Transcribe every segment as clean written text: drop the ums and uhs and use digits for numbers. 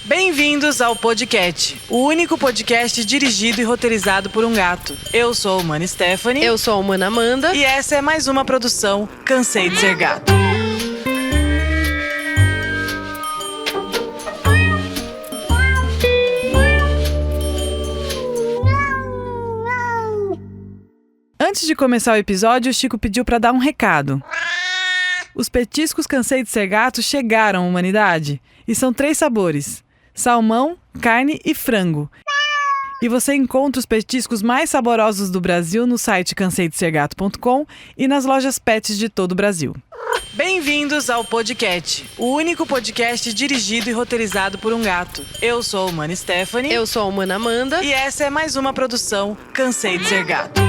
Bem-vindos ao Podcast, o único podcast dirigido e roteirizado por um gato. Eu sou a humana Stephanie. Eu sou a humana Amanda. E essa é mais uma produção Cansei de Ser Gato. Antes de começar o episódio, o Chico pediu para dar um recado. Os petiscos Cansei de Ser Gato chegaram à humanidade. E são 3 sabores: salmão, carne e frango. E você encontra os petiscos mais saborosos do Brasil no site canseidesergato.com e nas lojas pets de todo o Brasil. Bem-vindos ao Podcast, o único podcast dirigido e roteirizado por um gato. Eu sou a humana Stephanie. Eu sou a humana Amanda. E essa é mais uma produção Cansei de Ser Gato.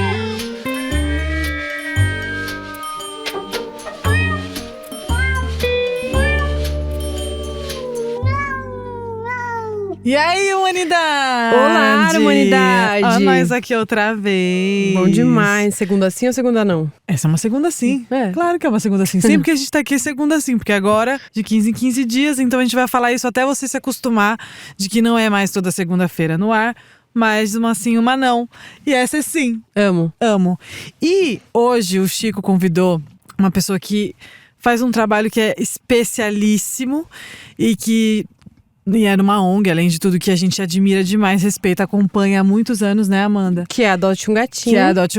E aí, humanidade? Olá, humanidade! Olha nós aqui outra vez. Bom demais. Segunda sim ou segunda não? Essa é uma segunda sim. É. Claro que é uma segunda sim. Sempre que a gente tá aqui é segunda sim. Porque agora, de 15 em 15 dias, então a gente vai falar isso até você se acostumar de que não é mais toda segunda-feira no ar, mas uma sim, uma não. E essa é sim. Amo. E hoje o Chico convidou uma pessoa que faz um trabalho que é especialíssimo e era uma ONG, além de tudo, que a gente admira demais, respeita, acompanha há muitos anos, né, Amanda? Que é Adote um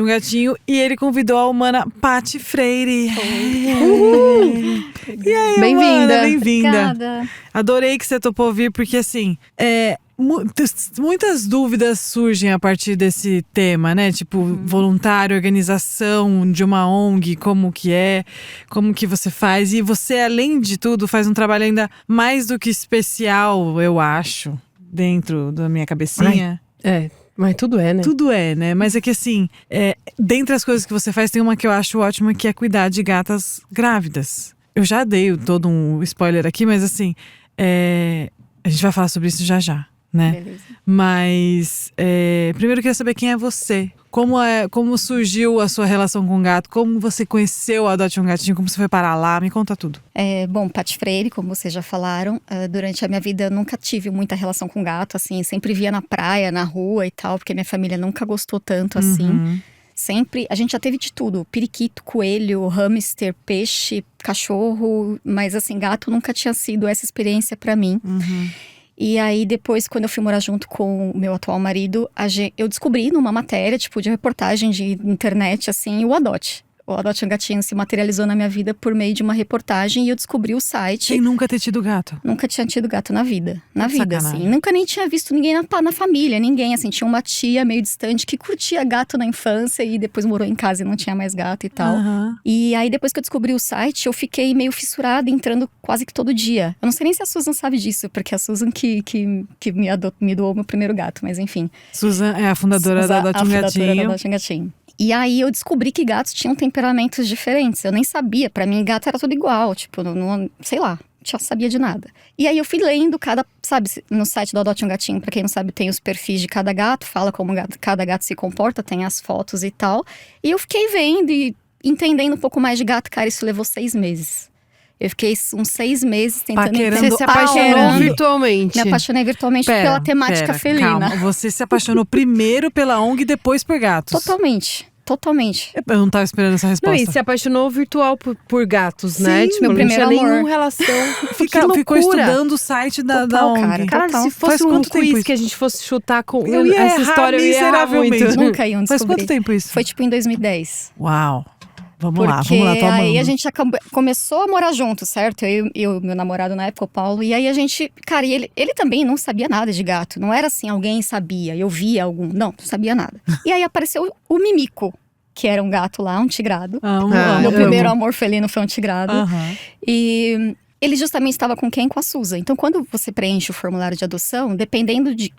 Gatinho. E ele convidou a humana Paty Freire. E aí, Bem-vinda. Humana, bem-vinda. Obrigada. Adorei que você topou vir, porque assim, muitas dúvidas surgem a partir desse tema, né? Tipo, voluntário, organização de uma ONG, como que você faz. E você, além de tudo, faz um trabalho ainda mais do que especial, eu acho, dentro da minha cabecinha. Mas tudo é, né? Tudo é, né? Mas é que assim, dentre as coisas que você faz, tem uma que eu acho ótima, que é cuidar de gatas grávidas. Eu já dei todo um spoiler aqui, mas assim, a gente vai falar sobre isso já. Né? Beleza. Mas primeiro eu queria saber quem é você. Como surgiu a sua relação com o gato? Como você conheceu o Adote um Gatinho? Como você foi parar lá? Me conta tudo. Bom, Paty Freire, como vocês já falaram, durante a minha vida eu nunca tive muita relação com gato, assim, sempre via na praia, na rua e tal, porque minha família nunca gostou tanto assim. Sempre, a gente já teve de tudo: periquito, coelho, hamster, peixe, cachorro, mas assim, gato nunca tinha sido essa experiência pra mim. E aí, depois, quando eu fui morar junto com o meu atual marido, eu descobri numa matéria, tipo, de reportagem de internet, assim, o Adote um Gatinho se materializou na minha vida por meio de uma reportagem e eu descobri o site. Sem nunca ter tido gato? Nunca tinha tido gato na vida. Na vida, Sacanagem. assim. Nunca nem tinha visto ninguém na família, ninguém, assim. Tinha uma tia meio distante que curtia gato na infância e depois morou em casa e não tinha mais gato e tal. E aí, depois que eu descobri o site, eu fiquei meio fissurada, entrando quase que todo dia. Eu não sei nem se a Susan sabe disso, porque a Susan que me doou meu primeiro gato, mas enfim. Susan é a fundadora da Adote um Gatinho. E aí eu descobri que gatos tinham temperamentos diferentes. Eu nem sabia, pra mim gato era tudo igual, tipo, não sei lá, não sabia de nada. E aí eu fui lendo sabe, no site do Adote um Gatinho, pra quem não sabe, tem os perfis de cada gato, fala como cada gato se comporta, tem as fotos e tal. E eu fiquei vendo e entendendo um pouco mais de gato, cara, isso levou 6 meses. Eu fiquei uns 6 meses tentando entender. Você se apaixonou virtualmente. Me apaixonei virtualmente pela temática felina. Calma. Você se apaixonou primeiro pela ONG e depois por gatos. Totalmente. Eu não tava esperando essa resposta. Não, e se apaixonou virtual por gatos, né? Sim, Tipo, meu não primeiro tinha amor. nenhuma relação. Ficou estudando o site da ONG. Cara. Cara, Total. se fosse Faz um quanto tempo quiz isso? que a gente fosse chutar com Eu ia essa errar história, eu ia errar miseravelmente. muito. Nunca iam descobrir. Faz quanto tempo isso? Foi tipo em 2010. Uau. Vamos lá, Porque tô amando. aí a gente começou a morar junto, certo? Eu e meu namorado na época, o Paulo. E aí a gente, cara, e ele também não sabia nada de gato. Não era assim, alguém sabia, eu via algum. Não sabia nada. E aí apareceu o Mimico, que era um gato lá, um tigrado. Meu primeiro amor felino foi um tigrado. E ele justamente estava com quem? Com a Susan. Então, quando você preenche o formulário de adoção, dependendo de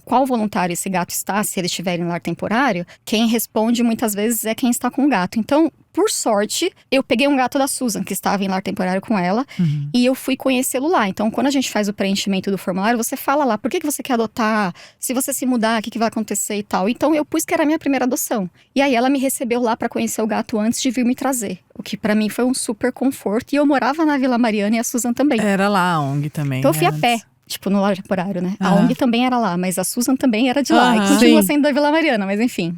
qual voluntário esse gato está, se ele estiver em lar temporário, quem responde muitas vezes é quem está com o gato. Então, por sorte, eu peguei um gato da Susan, que estava em lar temporário com ela, e eu fui conhecê-lo lá. Então, quando a gente faz o preenchimento do formulário, você fala lá, por que você quer adotar? Se você se mudar, o que vai acontecer e tal. Então, eu pus que era a minha primeira adoção. E aí, ela me recebeu lá para conhecer o gato antes de vir me trazer. O que para mim foi um super conforto. E eu morava na Vila Mariana e a Susan também. Era lá a ONG também. Então, eu fui a pé. Tipo, no lar temporário, né? A Aham. ONG também era lá, mas a Susan também era de lá. Aham. E continua Sim. sendo da Vila Mariana, mas enfim.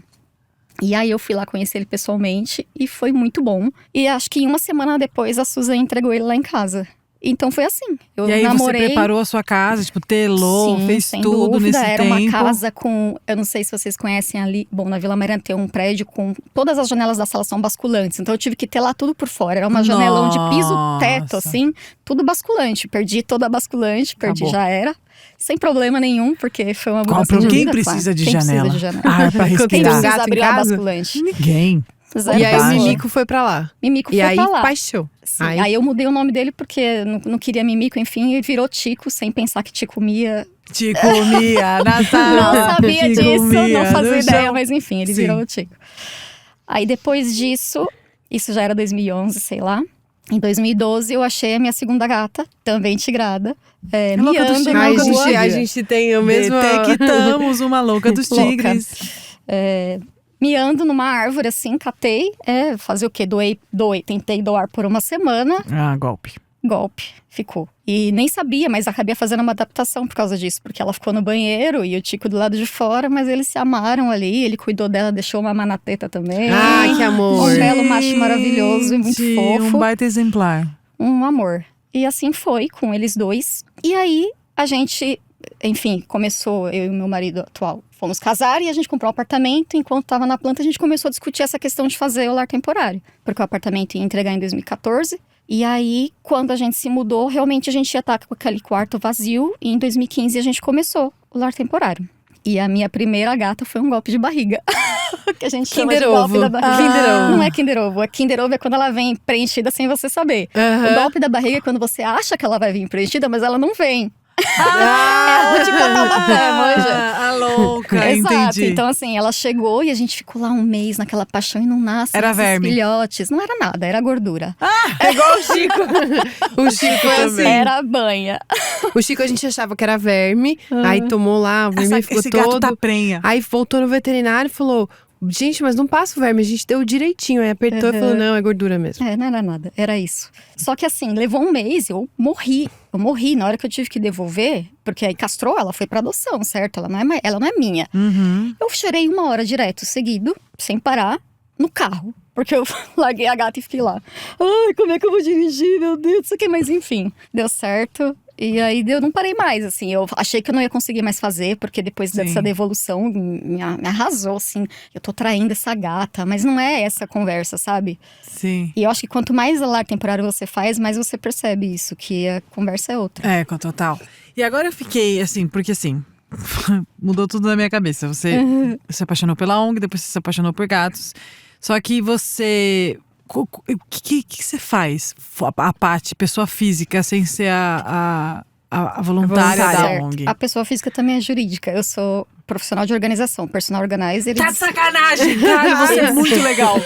E aí eu fui lá conhecer ele pessoalmente e foi muito bom. E acho que 1 semana depois a Susan entregou ele lá em casa. Então foi assim. Eu E aí namorei. você preparou a sua casa, tipo, telou, Sim, fez sem tudo dúvida. nesse Era tempo. uma casa com. Eu não sei se vocês conhecem ali. Bom, na Vila Mariana tem um prédio com. Todas as janelas da sala são basculantes. Então eu tive que ter lá tudo por fora. Era uma janelão de piso, teto, Nossa. assim. Tudo basculante. Perdi toda a basculante, perdi, Acabou. já era. Sem problema nenhum, porque foi uma mudança Qual- de quem vida, precisa claro. de Quem janela? Precisa de janela. Ar pra Quem respirar. Tem um precisa gato em abrir a casa? basculante? Ninguém. Zero E aí o pessoa. Mimico foi pra lá. Mimico E foi aí, pra lá. paixão. Sim. Aí- Aí eu mudei o nome dele porque não queria Mimico, enfim, e virou Tico, sem pensar que Tico Mia. Te comia na sala. Não sabia te disso, comia não fazia no ideia, chão. mas enfim, ele Sim. virou o Tico. Aí depois disso, isso já era 2011, sei lá. Em 2012 eu achei a minha segunda gata, também tigrada, louca dos miando tigres. na Ai, rua. a gente tem o mesmo. Detectamos uma louca dos Louca. tigres. Miando numa árvore assim, catei. Fazer o quê? Doei. Tentei doar por 1 semana. Ah, golpe. Golpe, ficou. E nem sabia, mas acabei fazendo uma adaptação por causa disso. Porque ela ficou no banheiro e o Tico do lado de fora, mas eles se amaram ali. Ele cuidou dela, deixou uma manateta também. Ai, que amor. Um belo macho maravilhoso e muito Gente, fofo. Um baita exemplar. Um amor. E assim foi com eles dois. E aí a gente, enfim, começou, eu e meu marido atual, fomos casar e a gente comprou um apartamento. Enquanto estava na planta, a gente começou a discutir essa questão de fazer o lar temporário. Porque o apartamento ia entregar em 2014. E aí, quando a gente se mudou, realmente a gente ia estar com aquele quarto vazio. E em 2015 a gente começou o lar temporário. E a minha primeira gata foi um golpe de barriga. Que a gente chama de Kinder golpe Ovo. da barriga. Kinder Ovo. Não é Kinder Ovo. Kinder Ovo é quando ela vem preenchida sem você saber. Aham. O golpe da barriga é quando você acha que ela vai vir preenchida, mas ela não vem. Ah, É onde botar o pé, manja. A louca, Exato. entendi. Então, assim, ela chegou e a gente ficou lá 1 mês naquela paixão e não nasce. Era esses verme. filhotes. Não era nada, era gordura. É igual o Chico. O Chico é assim. Era banha. O Chico a gente achava que era verme, aí tomou lá, o verme ficou Esse todo. gato tá prenha. Aí voltou no veterinário e falou: gente, mas não passa o verme, a gente deu direitinho. Aí apertou e falou: não, é gordura mesmo. Não era nada, era isso. Só que assim, levou 1 mês, eu morri. Na hora que eu tive que devolver, porque aí castrou, ela foi pra adoção, certo? Ela não é minha. Uhum. Eu chorei 1 hora direto, seguido, sem parar, no carro. Porque eu larguei a gata e fiquei lá. Ai, como é que eu vou dirigir, meu Deus, isso aqui. Mas enfim, deu certo. E aí eu não parei mais, assim. Eu achei que eu não ia conseguir mais fazer, porque depois Sim. dessa devolução me arrasou, assim. Eu tô traindo essa gata, mas não é essa a conversa, sabe? Sim. E eu acho que quanto mais lar temporário você faz, mais você percebe isso, que a conversa é outra. É, com total. E agora eu fiquei assim, porque assim, mudou tudo na minha cabeça. Você se apaixonou pela ONG, depois você se apaixonou por gatos. Só que você. O que você faz? A parte, pessoa física, sem ser a voluntária da Certo. ONG. A pessoa física também é jurídica. Eu sou profissional de organização, personal organizer Tá de sacanagem, cara, você é muito legal.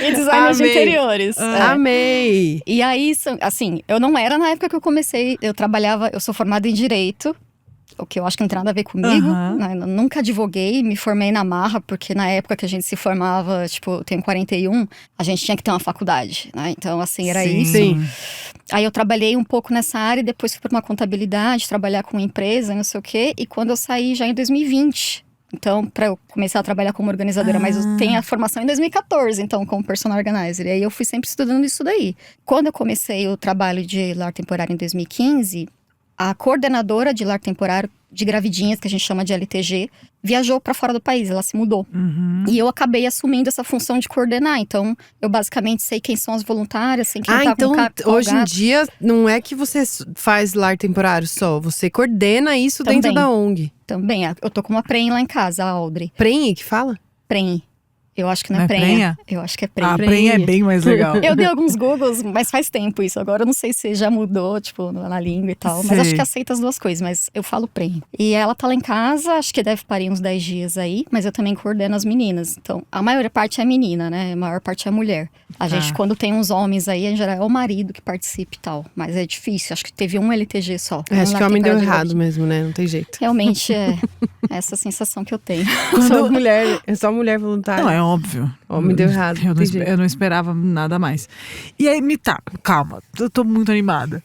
e designer de Amei. interiores. É. Amei! E aí, assim, eu não era na época que eu comecei, eu sou formada em Direito, o que eu acho que não tem nada a ver comigo, Aham. né? Eu nunca advoguei, me formei na marra, porque na época que a gente se formava, tipo, eu tenho 41, a gente tinha que ter uma faculdade, né? Então, assim, era Sim. isso. Sim. Aí eu trabalhei um pouco nessa área e depois fui para uma contabilidade, trabalhar com empresa, não sei o quê. E quando eu saí, já em 2020. Então, para eu começar a trabalhar como organizadora. Mas eu tenho a formação em 2014, então, como personal organizer. E aí eu fui sempre estudando isso daí. Quando eu comecei o trabalho de lar temporário em 2015, a coordenadora de lar temporário de gravidinhas, que a gente chama de LTG, viajou para fora do país, ela se mudou. Uhum. E eu acabei assumindo essa função de coordenar. Então, eu basicamente sei quem são as voluntárias, sei quem tá então com o hoje em gato. dia não é que você faz lar temporário só, você coordena isso Também. dentro da ONG. Também, eu tô com uma prenhe lá em casa, a Audrey. Prenhe que fala? Prenhe. Eu acho que não Não é é prenha. prenha? Eu acho que é prenha. A prenha é bem mais legal. Eu dei alguns googles, mas faz tempo isso. Agora eu não sei se já mudou, tipo, na língua e tal. Mas Sei. acho que aceita as duas coisas, mas eu falo prenhe. E ela tá lá em casa, acho que deve parir uns 10 dias aí. Mas eu também coordeno as meninas. Então, a maior parte é menina, né? A maior parte é mulher. A gente, quando tem uns homens aí, em geral é o marido que participa e tal. Mas é difícil, acho que teve um LTG só. Acho Um que lá o homem tem deu cara de errado verdade. mesmo, né? Não tem jeito. Realmente é essa sensação que eu tenho. Só mulher, é só mulher voluntária. Não, é óbvio. Homem deu errado, Eu não, tem jeito. eu não esperava nada mais. E aí, calma, eu tô muito animada.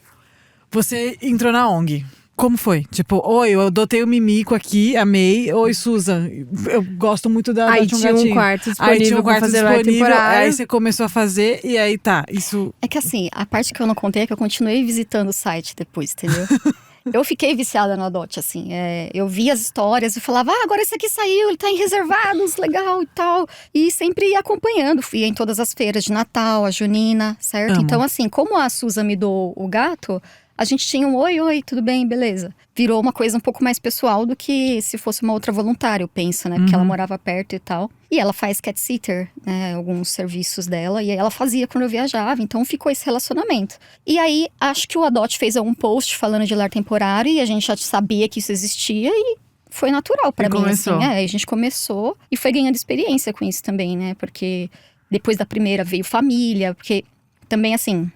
Você entrou na ONG. Como foi? Tipo, oi, eu adotei o Mimico aqui, amei. Oi, Susan, eu gosto muito da Aí Dot um tinha um Gatinho. quarto Aí disponível tinha um pra quarto fazer lar disponível, temporário. aí você começou a fazer e aí tá, isso… É que assim, a parte que eu não contei é que eu continuei visitando o site depois, entendeu? Eu fiquei viciada no Adote, assim. Eu via as histórias e falava, agora esse aqui saiu, ele tá em reservados, legal e tal. E sempre ia acompanhando. Fui em todas as feiras de Natal, a junina, certo? Amo. Então, assim, como a Susan me doou o gato, a gente tinha um oi, tudo bem, beleza. Virou uma coisa um pouco mais pessoal do que se fosse uma outra voluntária, eu penso, né? Porque ela morava perto e tal. E ela faz cat sitter, né? Alguns serviços dela. E aí ela fazia quando eu viajava. Então ficou esse relacionamento. E aí, acho que o Adote fez um post falando de lar temporário. E a gente já sabia que isso existia. E foi natural pra E mim, começou. assim. A gente começou e foi ganhando experiência com isso também, né? Porque depois da primeira veio família. Porque também, assim…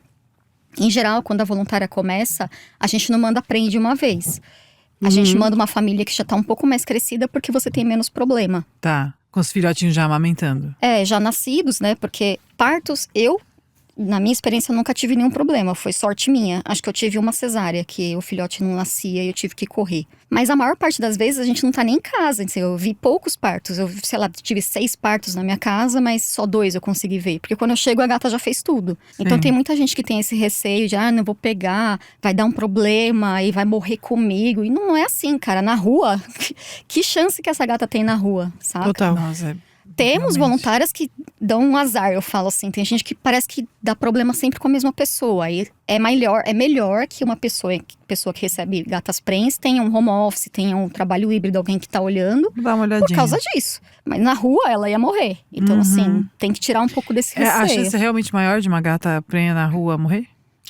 Em geral, quando a voluntária começa, a gente não manda prem de uma vez. A gente manda uma família que já tá um pouco mais crescida porque você tem menos problema. Tá, com os filhotinhos já amamentando. Já nascidos, né? Porque partos, na minha experiência, nunca tive nenhum problema. Foi sorte minha. Acho que eu tive uma cesárea, que o filhote não nascia e eu tive que correr. Mas a maior parte das vezes a gente não tá nem em casa. Assim, eu vi poucos partos. Eu, sei lá, tive 6 partos na minha casa, mas só 2 eu consegui ver. Porque quando eu chego, a gata já fez tudo. Então tem muita gente que tem esse receio de, não vou pegar, vai dar um problema e vai morrer comigo. E não é assim, cara. Na rua, que chance que essa gata tem na rua, sabe? Total. Nossa, Temos realmente. voluntárias que dão um azar, eu falo assim. Tem gente que parece que dá problema sempre com a mesma pessoa. Aí é melhor que uma pessoa que recebe gatas prens tenha um home office, tenha um trabalho híbrido, alguém que tá olhando. Dá uma olhadinha. Por causa disso. Mas na rua ela ia morrer. Então, assim, tem que tirar um pouco desse receio. A chance é realmente maior de uma gata prenha na rua morrer?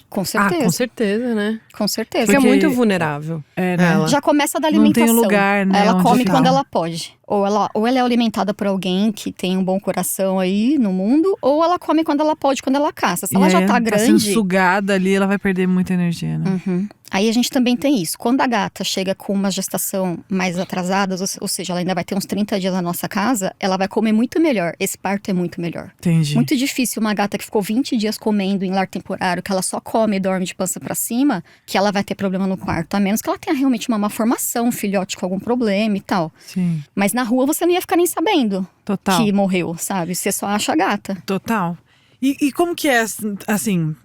Com certeza. Com certeza, né? Com certeza. Fica Porque- muito vulnerável. É, né? Ela. Já começa da Não alimentação. tem lugar, né, Ela onde come ficar. quando ela pode. Ou ela é alimentada por alguém que tem um bom coração aí no mundo, ou ela come quando ela pode, quando ela caça. Se ela já tá sendo grande… sugada ali, ela vai perder muita energia, né? Uhum. Aí a gente também tem isso. Quando a gata chega com uma gestação mais atrasada, ou seja, ela ainda vai ter uns 30 dias na nossa casa, ela vai comer muito melhor. Esse parto é muito melhor. Entendi. Muito difícil uma gata que ficou 20 dias comendo em lar temporário, que ela só come e dorme de pança pra cima, que ela vai ter problema no parto. A menos que ela tenha realmente uma malformação, um filhote com algum problema e tal. Sim, Mas na rua você não ia ficar nem sabendo total. que morreu, sabe? Você só acha a gata. Total. E como que é, assim,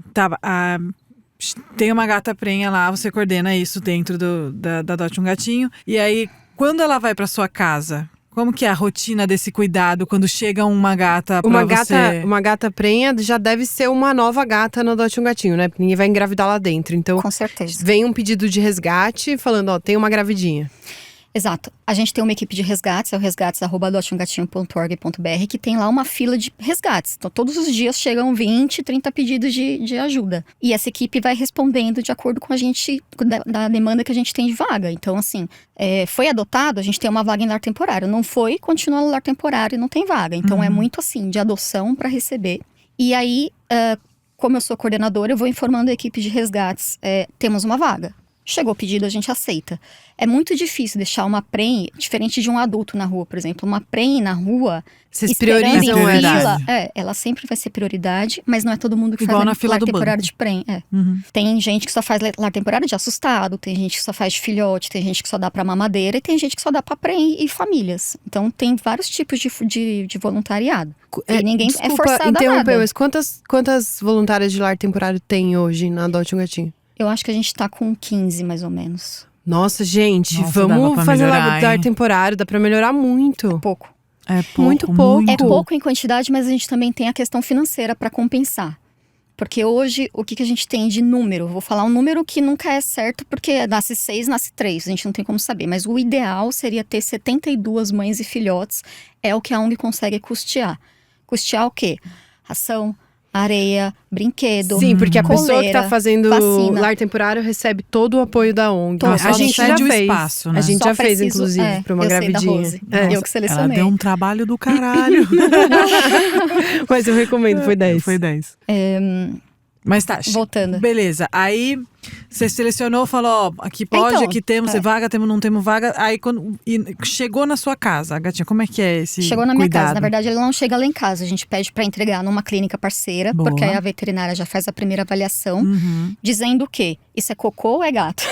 tem uma gata prenha lá, você coordena isso dentro da Adote um Gatinho. E aí, quando ela vai pra sua casa, como que é a rotina desse cuidado quando chega uma gata pra você? Uma gata prenha já deve ser uma nova gata no Adote um Gatinho, né? Porque ninguém vai engravidar lá dentro. Então, Com certeza. vem um pedido de resgate falando, tem uma gravidinha. Exato. A gente tem uma equipe de resgates, é o resgates@adoteumgatinho.org.br, que tem lá uma fila de resgates. Então, todos os dias chegam 20, 30 pedidos de ajuda. E essa equipe vai respondendo de acordo com a gente, da demanda que a gente tem de vaga. Então, assim, foi adotado, a gente tem uma vaga em lar temporário. Não foi, continua no lar temporário e não tem vaga. Então, é muito assim, de adoção para receber. E aí, como eu sou coordenadora, eu vou informando a equipe de resgates, temos uma vaga. Chegou o pedido, a gente aceita. É muito difícil deixar uma prenhe, diferente de um adulto na rua, por exemplo. Uma prenhe na rua, Vocês esperando em priorizam fila, ela. ela sempre vai ser prioridade, mas não é todo mundo que Igual na faz fila lar do temporário banco. de prenhe. Uhum. Tem gente que só faz lar temporário de assustado, tem gente que só faz de filhote, tem gente que só dá pra mamadeira e tem gente que só dá pra prenhe e famílias. Então tem vários tipos de voluntariado. E ninguém é forçado a interromper, nada. mas quantas voluntárias de lar temporário tem hoje na Adote um Gatinho? Eu acho que a gente tá com 15, mais ou menos. Nossa, gente, Nossa, dava vamos pra fazer melhorar, lar hein? temporário, dá pra melhorar muito. Pouco. É pouco, Muito pouco. É pouco em quantidade, mas a gente também tem a questão financeira para compensar. Porque hoje, o que a gente tem de número? Vou falar um número que nunca é certo, porque nasce 6, nasce 3, a gente não tem como saber. Mas o ideal seria ter 72 mães e filhotes, é o que a ONG consegue custear. Custear o quê? Ração, areia, brinquedo, Sim, porque a pessoa que tá coleira, fazendo vacina. lar temporário recebe todo o apoio da ONG. Todo. A Só gente já cede o fez. espaço, né? A gente Só já fez, preciso- inclusive, pra uma eu sei da gravidinha. Rose. É. Eu que Ela selecionei. deu um trabalho do caralho. Mas eu recomendo, foi 10. Foi 10. É, Mas tá, Voltando. beleza. Aí Você selecionou, falou, ó, aqui pode, Então, aqui temos vaga, temos, não temos vaga. Aí quando chegou na sua casa, a gatinha, como é que é esse Chegou na minha cuidado? casa. Na verdade, ele não chega lá em casa. A gente pede pra entregar numa clínica parceira, Boa. porque aí a veterinária já faz a primeira avaliação, dizendo o quê? Isso é cocô ou é gato?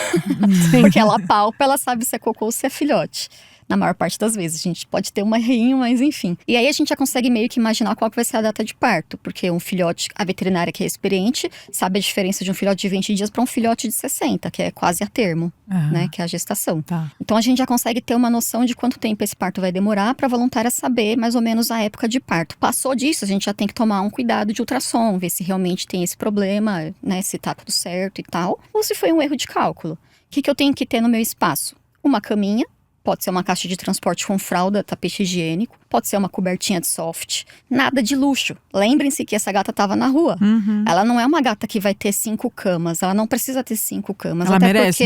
Porque ela palpa, ela sabe se é cocô ou se é filhote. Na maior parte das vezes. A gente pode ter uma rinha, mas enfim. E aí a gente já consegue meio que imaginar qual que vai ser a data de parto. Porque um filhote, a veterinária que é experiente, sabe a diferença de um filhote de 20 dias para um filhote de 60, que é quase a termo, né? Que é a gestação. Tá. Então a gente já consegue ter uma noção de quanto tempo esse parto vai demorar para a voluntária saber mais ou menos a época de parto. Passou disso, a gente já tem que tomar um cuidado de ultrassom, ver se realmente tem esse problema, né? Se tá tudo certo e tal. Ou se foi um erro de cálculo. O que eu tenho que ter no meu espaço? Uma caminha. Pode ser uma caixa de transporte com fralda, tapete higiênico. Pode ser uma cobertinha de soft. Nada de luxo. Lembrem-se que essa gata estava na rua. Ela não é uma gata que vai ter 5 camas. Ela não precisa ter 5 camas. Ela até merece,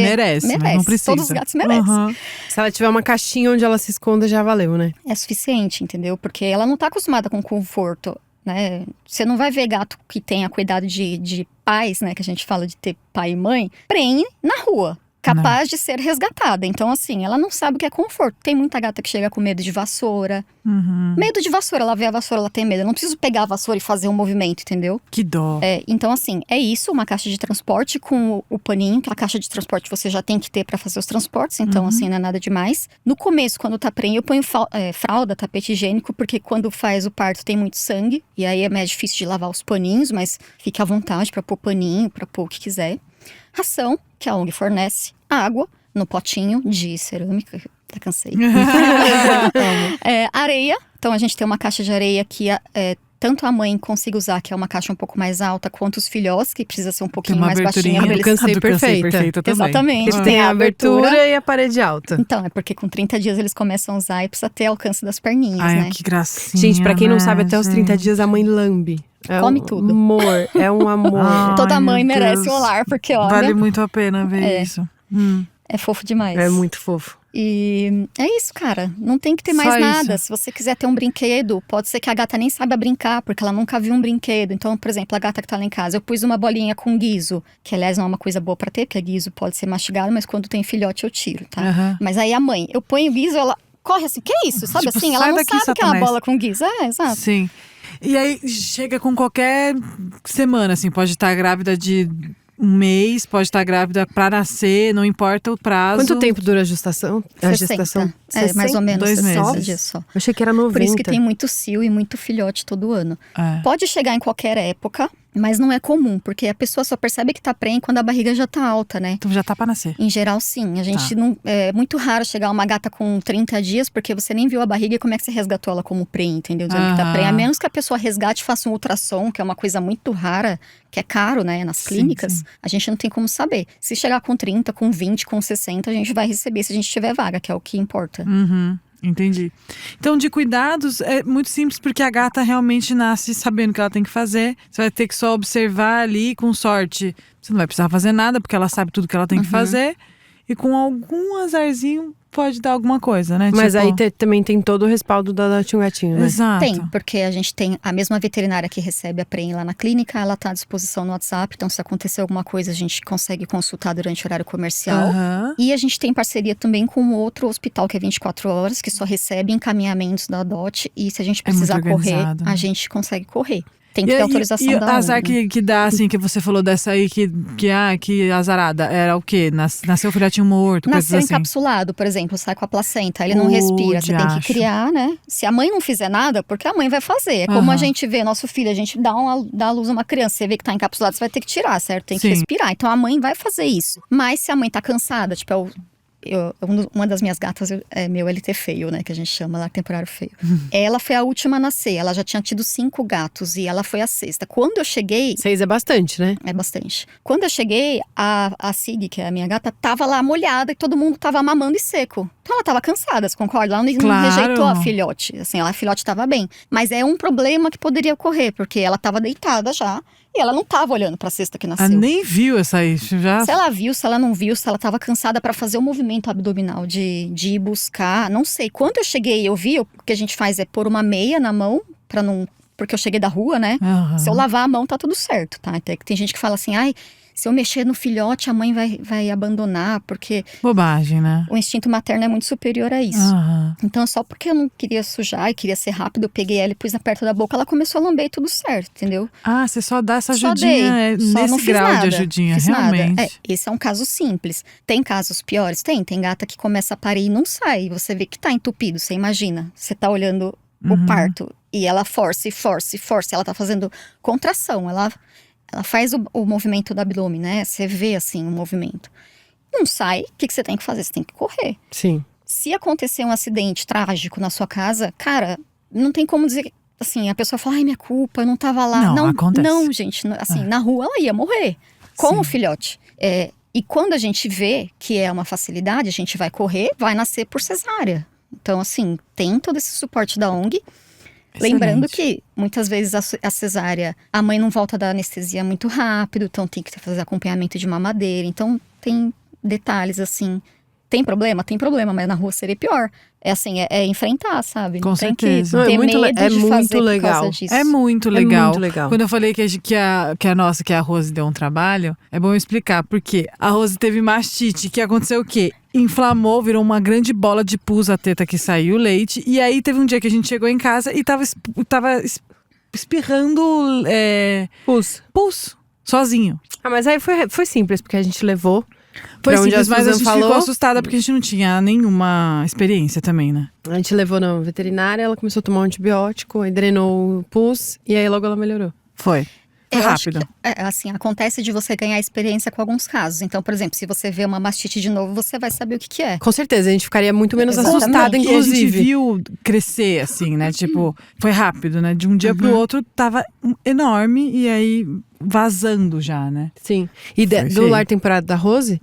porque mas não precisa. Todos os gatos merecem. Se ela tiver uma caixinha onde ela se esconda, já valeu, né? É suficiente, entendeu? Porque ela não tá acostumada com conforto, né? Você não vai ver gato que tenha cuidado de pais, né? Que a gente fala de ter pai e mãe, prenhe na rua. Capaz de ser resgatada. Então, assim, ela não sabe o que é conforto. Tem muita gata que chega com medo de vassoura. Medo de vassoura. Ela vê a vassoura, ela tem medo. Eu não preciso pegar a vassoura e fazer um movimento, entendeu? Que dó. Então, assim, é isso. Uma caixa de transporte com o paninho. Que a caixa de transporte você já tem que ter pra fazer os transportes. Então, assim, não é nada demais. No começo, quando tá prenho, eu ponho fralda, tapete higiênico. Porque quando faz o parto tem muito sangue. E aí é mais difícil de lavar os paninhos. Mas fique à vontade pra pôr paninho, pra pôr o que quiser. Ração, que a ONG fornece, água no potinho de cerâmica, até cansei. Areia, então a gente tem uma caixa de areia que tanto a mãe consiga usar, que é uma caixa um pouco mais alta, quanto os filhotes, que precisa ser um pouquinho mais baixinha. do cansei perfeita também. Exatamente. Que tem a abertura e a parede alta. Então, é porque com 30 dias eles começam a usar e precisa ter alcance das perninhas, Ai, né? que gracinha. Gente, pra quem não sabe, até os 30 gente. dias a mãe lambe. Come tudo. Amor, é um amor. Toda Ai, mãe meu merece Deus. um lar, porque olha, Vale muito a pena ver isso. é fofo demais. É muito fofo. E é isso, cara. Não tem que ter mais Só nada. isso. Se você quiser ter um brinquedo, pode ser que a gata nem saiba brincar, porque ela nunca viu um brinquedo. Então, por exemplo, a gata que tá lá em casa, eu pus uma bolinha com guiso, que aliás não é uma coisa boa pra ter, porque guiso pode ser mastigado, mas quando tem filhote eu tiro, tá? Mas aí a mãe, eu ponho o guiso, ela corre assim, que é isso? Sabe Tipo, assim? Ela sai não daqui, sabe que é uma Satanás. bola com guiso. Exato. Sim. E aí, chega com qualquer semana, assim, pode estar grávida de 1 mês, pode estar grávida pra nascer, não importa o prazo. Quanto tempo dura a gestação? 60. Mais ou menos 2 60 meses. dias só. Eu achei que era 90. Por isso que tem muito cio e muito filhote todo ano. É. Pode chegar em qualquer época, mas não é comum, porque a pessoa só percebe que tá prenhe quando a barriga já tá alta, né? Então já tá pra nascer. Em geral, sim. A gente não. É muito raro chegar uma gata com 30 dias, porque você nem viu a barriga e como é que você resgatou ela como prenhe, entendeu? Dizendo que tá prenhe. A menos que a pessoa resgate e faça um ultrassom, que é uma coisa muito rara, que é caro, né? Nas clínicas, sim. a gente não tem como saber. Se chegar com 30, com 20, com 60, a gente vai receber se a gente tiver vaga, que é o que importa. Entendi. Então, de cuidados, é muito simples, porque a gata realmente nasce sabendo o que ela tem que fazer. Você vai ter que só observar ali, com sorte. Você não vai precisar fazer nada, porque ela sabe tudo que ela tem que fazer. E com algum azarzinho, pode dar alguma coisa, né? Mas Tipo, aí também tem todo o respaldo da Gatinho Gatinho, né? Exato. Tem, porque a gente tem a mesma veterinária que recebe a prenhe lá na clínica, ela tá à disposição no WhatsApp, então se acontecer alguma coisa a gente consegue consultar durante o horário comercial. Aham. E a gente tem parceria também com outro hospital que é 24 horas, que só recebe encaminhamentos da DOT, e se a gente precisar muito correr, organizado, né? a gente consegue correr. Tem que ter autorização e da o azar ONG, né? que dá, assim, que você falou dessa aí, que azarada, era o quê? Nasceu o filhotinho morto, coisas Nasceu assim. encapsulado, por exemplo, sai com a placenta, ele não respira, você tem diacho. que criar, né? Se a mãe não fizer nada, porque a mãe vai fazer. É como a gente vê nosso filho, a gente dá à luz a uma criança, você vê que tá encapsulado, você vai ter que tirar, certo? Tem que Sim. respirar. Então a mãe vai fazer isso. Mas se a mãe tá cansada, tipo, uma das minhas gatas é meu LT feio, né? Que a gente chama lá, temporário feio. Ela foi a última a nascer, ela já tinha tido 5 gatos e ela foi a 6ª. Quando eu cheguei… 6 é bastante, né? É bastante. Quando eu cheguei, a Sig, que é a minha gata, tava lá molhada e todo mundo tava mamando e seco. Então ela tava cansada, você concorda? Ela não Claro. rejeitou a filhote. Assim, a filhote tava bem. Mas é um problema que poderia ocorrer, porque ela tava deitada já e ela não tava olhando pra cesta que nasceu. Ah, nem viu essa aí. Já... Se ela viu, se ela não viu, se ela tava cansada pra fazer o movimento abdominal de ir buscar, não sei. Quando eu cheguei, eu vi, o que a gente faz é pôr uma meia na mão, pra não… Porque eu cheguei da rua, né? Aham. Se eu lavar a mão, tá tudo certo, tá? Até que tem gente que fala assim, ai… se eu mexer no filhote, a mãe vai abandonar, porque Bobagem, né? o instinto materno é muito superior a isso. Aham. Então, só porque eu não queria sujar e queria ser rápido, eu peguei ela e pus perto da boca, ela começou a lamber e tudo certo, entendeu? Ah, você só dá essa Só ajudinha dei, só não nesse fiz grau nada, de ajudinha, fiz realmente. nada. Esse é um caso simples. Tem casos piores? Tem gata que começa a parir e não sai. Você vê que tá entupido, você imagina. Você tá olhando o parto e ela força, ela tá fazendo contração, ela faz o movimento do abdômen, né? Você vê assim o movimento. Não sai, o que você tem que fazer? Você tem que correr. Sim. Se acontecer um acidente trágico na sua casa, cara, não tem como dizer assim, a pessoa fala, ai, minha culpa, eu não tava lá. Não, acontece. Não, gente, assim, na rua ela ia morrer com Sim. o filhote. E quando a gente vê que é uma facilidade, a gente vai correr, vai nascer por cesárea. Então, assim, tem todo esse suporte da ONG. Excelente. Lembrando que muitas vezes a cesárea, a mãe não volta da anestesia muito rápido, então tem que fazer acompanhamento de mamadeira. Então tem detalhes assim. Tem problema? Tem problema, mas na rua seria pior. É assim, é enfrentar, sabe? Com Não tem certeza. que Não, ter é muito medo é de muito fazer por legal. causa disso. É muito É legal. muito legal. Quando eu falei que a Rose deu um trabalho, é bom eu explicar. Porque a Rose teve mastite, que aconteceu o quê? Inflamou, virou uma grande bola de pus a teta que saiu o leite. E aí teve um dia que a gente chegou em casa e tava espirrando pus, sozinho. Ah, mas aí foi simples, porque a gente levou. Foi Pra onde simples, a mas a Susan gente falou. ficou assustada porque a gente não tinha nenhuma experiência também, né? A gente levou na veterinária, ela começou a tomar um antibiótico, aí drenou o pus, e aí logo ela melhorou. Foi Eu acho rápido. que, assim, acontece de você ganhar experiência com alguns casos. Então, por exemplo, se você vê uma mastite de novo, você vai saber o que é. Com certeza, a gente ficaria muito menos Exatamente. assustada, E a gente inclusive. viu crescer, assim, né? Tipo, foi rápido, né? De um dia pro outro, tava enorme e aí vazando já, né? Sim. E Foi do feio. lar temporário da Rose,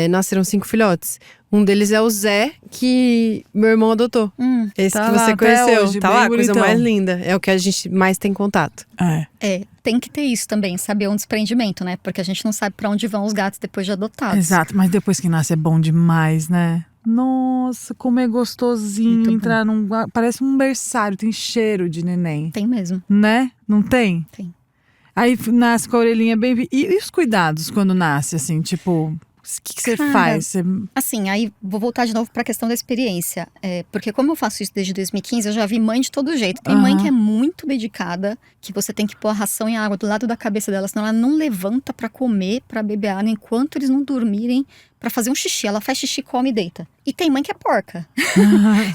nasceram 5 filhotes. Um deles é o Zé, que meu irmão adotou. Esse Tá que lá você até conheceu. hoje, Tá bem lá, a coisa bonitão. mais linda. É o que a gente mais tem contato. Tem que ter isso também, saber um desprendimento, né? Porque a gente não sabe pra onde vão os gatos depois de adotados. Exato, mas depois que nasce é bom demais, né? Nossa, como é gostosinho Muito bom. entrar num... Parece um berçário, tem cheiro de neném, Tem mesmo. né? Não tem? Tem. Aí nasce com a orelhinha bem... E os cuidados quando nasce, assim, tipo... O que você Cara, faz? Você... Assim, aí vou voltar de novo pra questão da experiência. Porque como eu faço isso desde 2015, eu já vi mãe de todo jeito. Tem mãe Aham. que é muito dedicada, que você tem que pôr a ração e a água do lado da cabeça dela, senão ela não levanta pra comer, pra beber água, enquanto eles não dormirem, pra fazer um xixi. Ela faz xixi, come e deita. E tem mãe que é porca.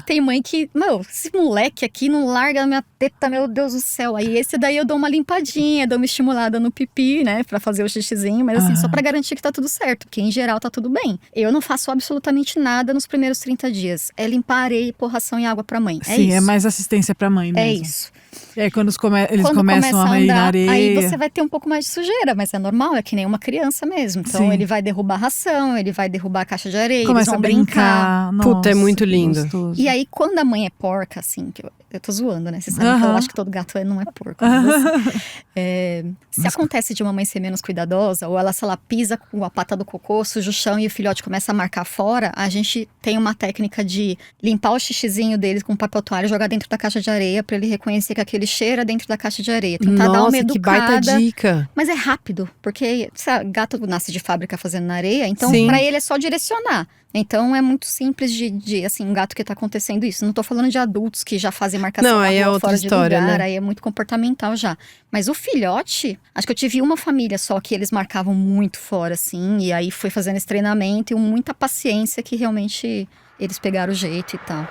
Tem mãe que, esse moleque aqui não larga a minha teta, meu Deus do céu. Aí esse daí eu dou uma limpadinha, dou uma estimulada no pipi, né, pra fazer o xixizinho. Mas assim, só pra garantir que tá tudo certo, porque em geral tá tudo bem. Eu não faço absolutamente nada nos primeiros 30 dias. É limpar areia e pôr ração e água pra mãe. É Sim, isso. é mais assistência pra mãe mesmo. É isso. E aí quando eles Quando começam começa a ir na andar, areia... aí você vai ter um pouco mais de sujeira, mas é normal, é que nem uma criança mesmo. Então Sim. ele vai derrubar a ração, ele vai derrubar a caixa de areia, Começa eles a vão brincar. brincar. Puta, é Nossa, muito que lindo. gostoso. E aí, quando a mãe é porca, assim, que eu tô zoando, né? Vocês sabem que eu Aham. acho que todo gato não é porco. Mas, assim, se acontece de uma mãe ser menos cuidadosa, ou ela, sei lá, pisa com a pata do cocô, suja o chão e o filhote começa a marcar fora, a gente tem uma técnica de limpar o xixizinho dele com papel toalha e jogar dentro da caixa de areia pra ele reconhecer que aquele cheiro é dentro da caixa de areia. Tentar dar uma Nossa, que baita educada. dica. Mas é rápido, porque sabe, gato nasce de fábrica fazendo na areia, então Sim. pra ele é só direcionar. Então é muito simples de assim, um gato que tá acontecendo isso. Não tô falando de adultos que já fazem marcação Não, na aí é rua, outra fora de história, lugar, né? aí é muito comportamental já. Mas o filhote, acho que eu tive uma família só que eles marcavam muito fora, assim, e aí foi fazendo esse treinamento e com muita paciência que realmente eles pegaram o jeito e tal.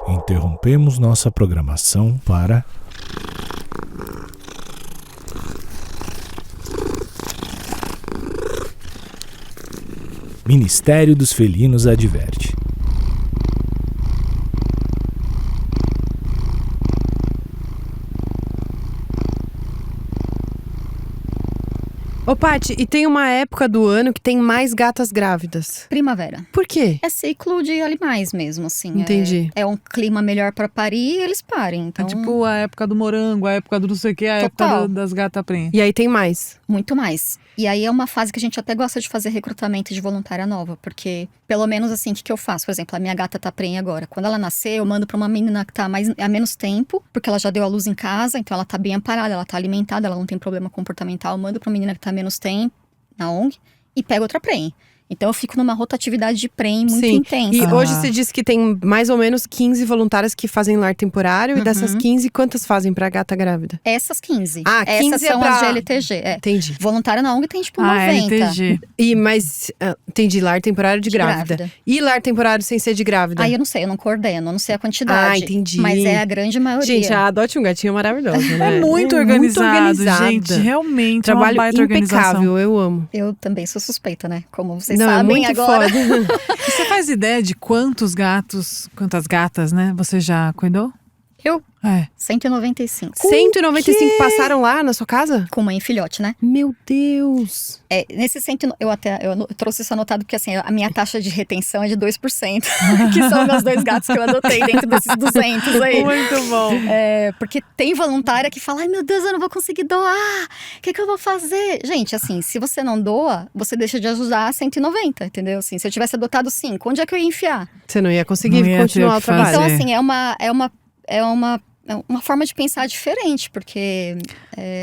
Interrompemos nossa programação para... Ministério dos Felinos adverte. Ô, Paty, e tem uma época do ano que tem mais gatas grávidas. Primavera. Por quê? É ciclo de animais mesmo, assim. Entendi. É um clima melhor pra parir e eles parem. Então, É tipo a época do morango, a época do não sei o que, a Total. época das gatas prenhas. E aí tem mais. muito mais. E aí é uma fase que a gente até gosta de fazer recrutamento de voluntária nova, porque pelo menos assim, o que eu faço? Por exemplo, a minha gata tá prenha agora. Quando ela nascer, eu mando pra uma menina que tá há menos tempo, porque ela já deu a luz em casa, então ela tá bem amparada, ela tá alimentada, ela não tem problema comportamental. Eu mando pra uma menina que tá há menos tempo, na ONG e pego outra prenhe. Então eu fico numa rotatividade de prenhe muito Sim. intensa. E hoje você disse que tem mais ou menos 15 voluntárias que fazem lar temporário. E dessas 15, quantas fazem pra gata grávida? Essas 15. Ah, 15 Essas são é pra... as de LTG. Entendi. Voluntária na ONG tem tipo 90. LTG. Entendi, lar temporário de grávida. E lar temporário sem ser de grávida? Aí eu não sei, eu não coordeno, eu não sei a quantidade. Entendi. Mas é a grande maioria. Gente, a Adote um Gatinho é maravilhoso, né? É muito organizado, gente. Realmente, é uma Trabalho baita organização. impecável, eu amo. Eu também sou suspeita, né? Como vocês Não, sabem é muito agora. foda. E você faz ideia de quantas gatas, né, você já cuidou? Eu, É. 195. 195 passaram lá na sua casa? Com mãe e filhote, né? Meu Deus! Nesse eu trouxe isso anotado porque assim, a minha taxa de retenção é de 2%. Que são meus 2 gatos que eu adotei dentro desses 200 aí. Muito bom. Porque tem voluntária que fala, ai meu Deus, eu não vou conseguir doar. O que eu vou fazer? Gente, assim, se você não doa, você deixa de ajudar 190, entendeu? Assim, se eu tivesse adotado 5, onde é que eu ia enfiar? Você não ia conseguir Não ia ter continuar o o que trabalho. Então, fazer. assim, é uma forma de pensar diferente, porque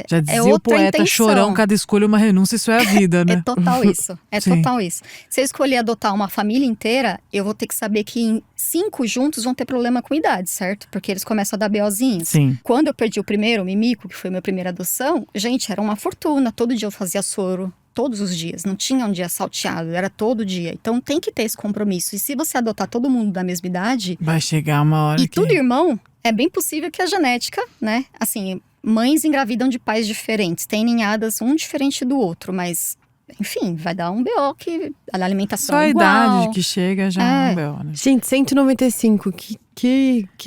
Já dizia é o outra poeta, intenção. chorão, cada escolha uma renúncia, isso é a vida, É né? total isso. É Sim. total isso. Se eu escolher adotar uma família inteira, eu vou ter que saber que em 5 juntos vão ter problema com idade, certo? Porque eles começam a dar BOzinhos. Sim. Quando eu perdi o primeiro, o Mimico, que foi minha primeira adoção, gente, era uma fortuna. Todo dia eu fazia soro. Todos os dias. Não tinha um dia salteado. Era todo dia. Então tem que ter esse compromisso. E se você adotar todo mundo da mesma idade, Vai chegar uma hora e que... tudo irmão, é bem possível que a genética, né? Assim, mães engravidam de pais diferentes. Tem ninhadas um diferente do outro, mas... Enfim, vai dar um BO que a alimentação Só a é igual. idade que chega já é um B.O., né? Gente, 195, que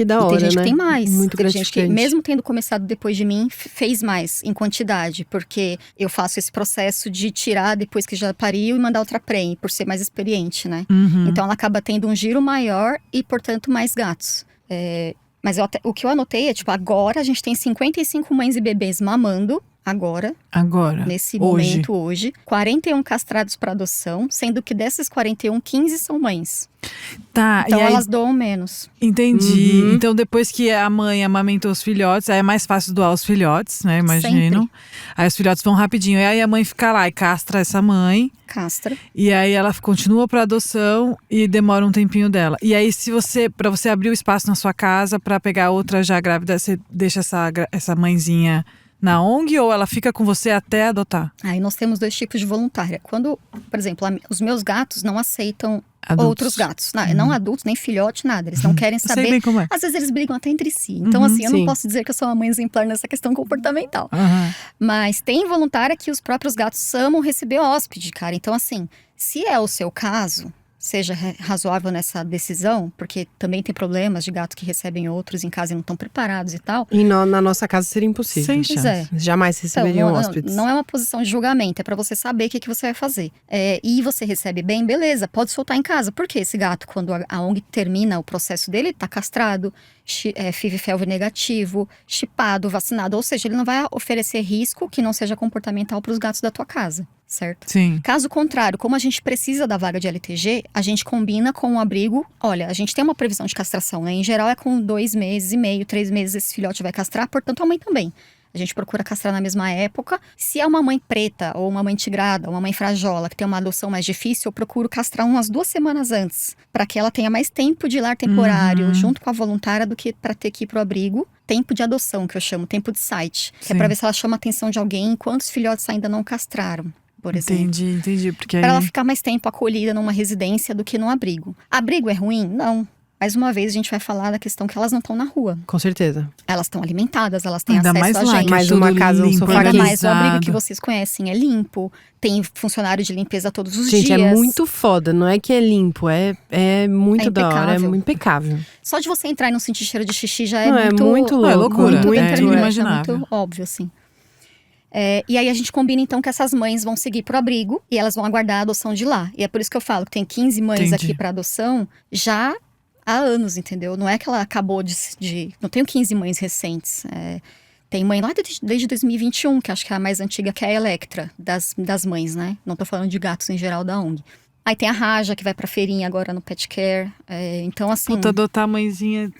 da hora, E tem gente né? que tem mais. Muito tem gente gratificante. que, mesmo tendo começado depois de mim, fez mais em quantidade. Porque eu faço esse processo de tirar depois que já pariu e mandar outra prenhe, por ser mais experiente, né? Uhum. Então ela acaba tendo um giro maior e, portanto, mais gatos. Mas o que eu anotei é, tipo, agora a gente tem 55 mães e bebês mamando. Agora, Nesse hoje. momento hoje, 41 castrados para adoção, sendo que dessas 41, 15 são mães. Tá, Então e aí, elas doam menos. entendi. Uhum. Então depois que a mãe amamentou os filhotes, aí é mais fácil doar os filhotes, né? Imagino. Sempre. Aí os filhotes vão rapidinho. E aí a mãe fica lá e castra essa mãe. Castra. E aí ela continua para adoção e demora um tempinho dela. E aí para você abrir o espaço na sua casa para pegar outra já grávida, você deixa essa mãezinha na ONG ou ela fica com você até adotar? Aí nós temos 2 tipos de voluntária. Quando, por exemplo, os meus gatos não aceitam Adultos. outros gatos. Não adultos, nem filhote, nada. Eles não querem Eu sei saber. bem como é. Às vezes eles brigam até entre si. Então, assim, eu sim. não posso dizer que eu sou uma mãe exemplar nessa questão comportamental. Aham. Mas tem voluntária que os próprios gatos amam receber hóspede, cara. Então, assim, se é o seu caso, seja razoável nessa decisão, porque também tem problemas de gatos que recebem outros em casa e não estão preparados e tal. E na nossa casa seria impossível. Sem Pois chance. é. Jamais receberiam Então, hóspedes. não é uma posição de julgamento, é pra você saber o que você vai fazer. E você recebe bem, beleza, pode soltar em casa. Porque esse gato, quando a ONG termina o processo dele, ele tá castrado, FIV-FeLV negativo, chipado, vacinado. Ou seja, ele não vai oferecer risco que não seja comportamental para os gatos da tua casa, certo? Sim. Caso contrário, como a gente precisa da vaga de LTG, a gente combina com o abrigo. Olha, a gente tem uma previsão de castração, né? Em geral é com 2 meses e meio, 3 meses esse filhote vai castrar, portanto a mãe também. A gente procura castrar na mesma época. Se é uma mãe preta, ou uma mãe tigrada, ou uma mãe frajola, que tem uma adoção mais difícil, eu procuro castrar umas 2 semanas antes, para que ela tenha mais tempo de lar temporário, junto com a voluntária, do que para ter que ir pro abrigo. Tempo de adoção, que eu chamo, tempo de site. Sim. É para ver se ela chama a atenção de alguém, quantos filhotes ainda não castraram, por exemplo. Entendi. Porque Para ela aí... ficar mais tempo acolhida numa residência do que num abrigo. Abrigo é ruim? Não. Mais uma vez, a gente vai falar da questão que elas não estão na rua. Com certeza. Elas estão alimentadas, elas têm Ainda acesso mais a lá, gente. que é Mais tudo uma casa, um limpo, sofá Ainda quente. mais o abrigo que organizado. vocês conhecem é limpo, tem funcionário de limpeza todos os Gente, dias. é muito foda. Não é que é limpo, é muito É da hora, é impecável. impecável. Só de você entrar e não sentir cheiro de xixi já é Não, muito... é muito louco. É loucura, muito é determinante, inimaginável. É muito óbvio, assim. E aí a gente combina então que essas mães vão seguir pro abrigo e elas vão aguardar a adoção de lá. E é por isso que eu falo que tem 15 mães Entendi. aqui para adoção já há anos, entendeu? Não é que ela acabou de... Não tenho 15 mães recentes. Tem mãe lá desde 2021, que acho que é a mais antiga, que é a Electra, das mães, né? Não tô falando de gatos em geral da ONG. Aí tem a Raja, que vai pra feirinha agora no Pet Care. Então, assim... Puta, adotar a mãezinha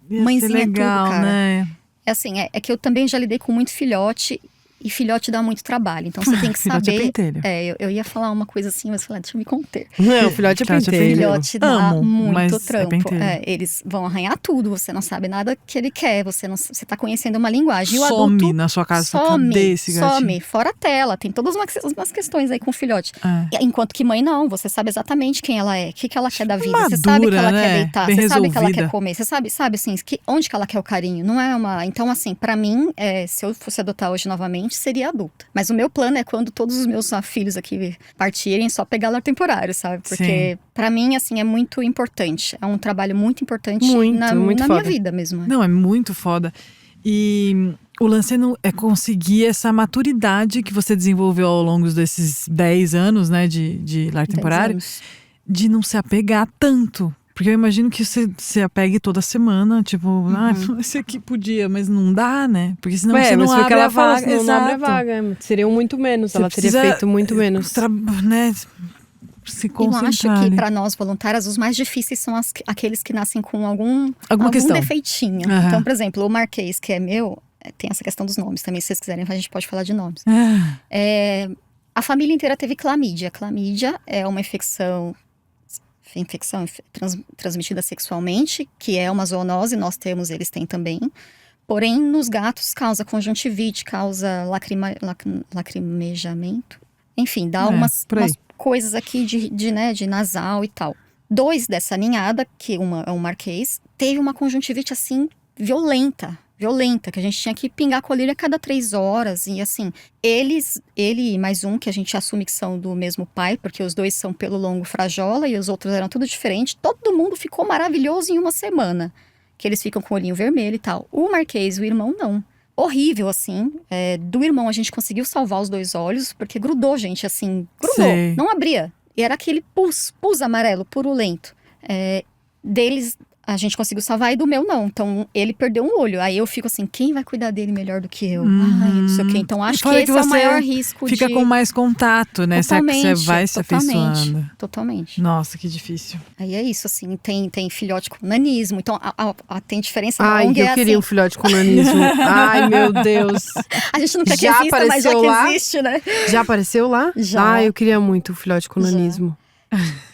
ia Mãezinha ser é tudo, legal, cara. né? É assim, é que eu também já lidei com muito filhote E filhote dá muito trabalho, então você tem que Filhote é saber. pentelho. Eu ia falar uma coisa assim, mas eu falei, deixa eu me conter. Não, o filhote é Filhote é pentelho. Filhote dá Amo, mas muito é trampo. pentelho. Eles vão arranhar tudo, você não sabe nada que ele quer, você tá conhecendo uma linguagem. E o Some adulto na sua casa, fala, cadê esse gatinho? some, fora a tela. Tem todas umas questões aí com o filhote. É. Enquanto que mãe não, você sabe exatamente quem ela é, o que ela quer da vida. Você Madura, sabe que ela né? quer deitar, Bem você sabe que ela resolvida. quer comer, você sabe assim, onde que ela quer o carinho. Não é uma. Então, assim, pra mim, se eu fosse adotar hoje novamente, seria adulta. Mas o meu plano é quando todos os meus filhos aqui partirem, só pegar lar temporário, sabe? Porque pra mim, assim, é muito importante. É um trabalho muito importante Muito, na muito minha foda. vida mesmo. Não, é muito foda. E o lance é conseguir essa maturidade que você desenvolveu ao longo desses 10 anos, né, de lar 10 temporário, anos. de não se apegar tanto. Porque eu imagino que você se apegue toda semana, tipo, esse aqui podia, mas não dá, né? Porque senão você não mas foi o abre que ela a falou, vaga. senão não abre a Exato. vaga. Seriam muito menos, Você ela teria precisa, feito muito menos. Né, se Eu concentrar. acho que ali. para nós voluntárias, os mais difíceis são aqueles que nascem com algum questão. defeitinho. Aham. Então, por exemplo, o Marquês, que é meu, tem essa questão dos nomes também. Se vocês quiserem, a gente pode falar de nomes. A família inteira teve clamídia. Clamídia é uma infecção transmitida sexualmente, que é uma zoonose, nós temos, eles têm também. Porém, nos gatos causa conjuntivite, causa lacrimejamento. Enfim, dá umas coisas aqui de nasal e tal. 2 dessa ninhada, que uma é um marquês, teve uma conjuntivite assim violenta, que a gente tinha que pingar colírio a cada 3 horas. E assim, ele e mais um, que a gente assume que são do mesmo pai, porque os 2 são pelo longo frajola e os outros eram tudo diferente. Todo mundo ficou maravilhoso em uma semana, que eles ficam com o olhinho vermelho e tal. O Marquês, o irmão, não. Horrível, assim. Do irmão, a gente conseguiu salvar os 2 olhos, porque grudou, gente, assim. Grudou, Sei. não abria. E era aquele pus amarelo, purulento. Deles, a gente conseguiu salvar, e do meu não. Então, ele perdeu um olho. Aí eu fico assim, quem vai cuidar dele melhor do que eu? Ai, não sei o quê. Então, acho que fora esse é o você maior risco fica com mais contato, né? Você vai se afeiçoando. Totalmente. Nossa, que difícil. Aí é isso, assim, tem filhote com nanismo. Então, tem diferença da Ai, ONG, eu queria um filhote com nanismo. Ai, meu Deus. A gente nunca Já quer exista, mas já apareceu que lá? existe, né? Já apareceu lá? Já. Ah, eu queria muito um filhote com Já. nanismo.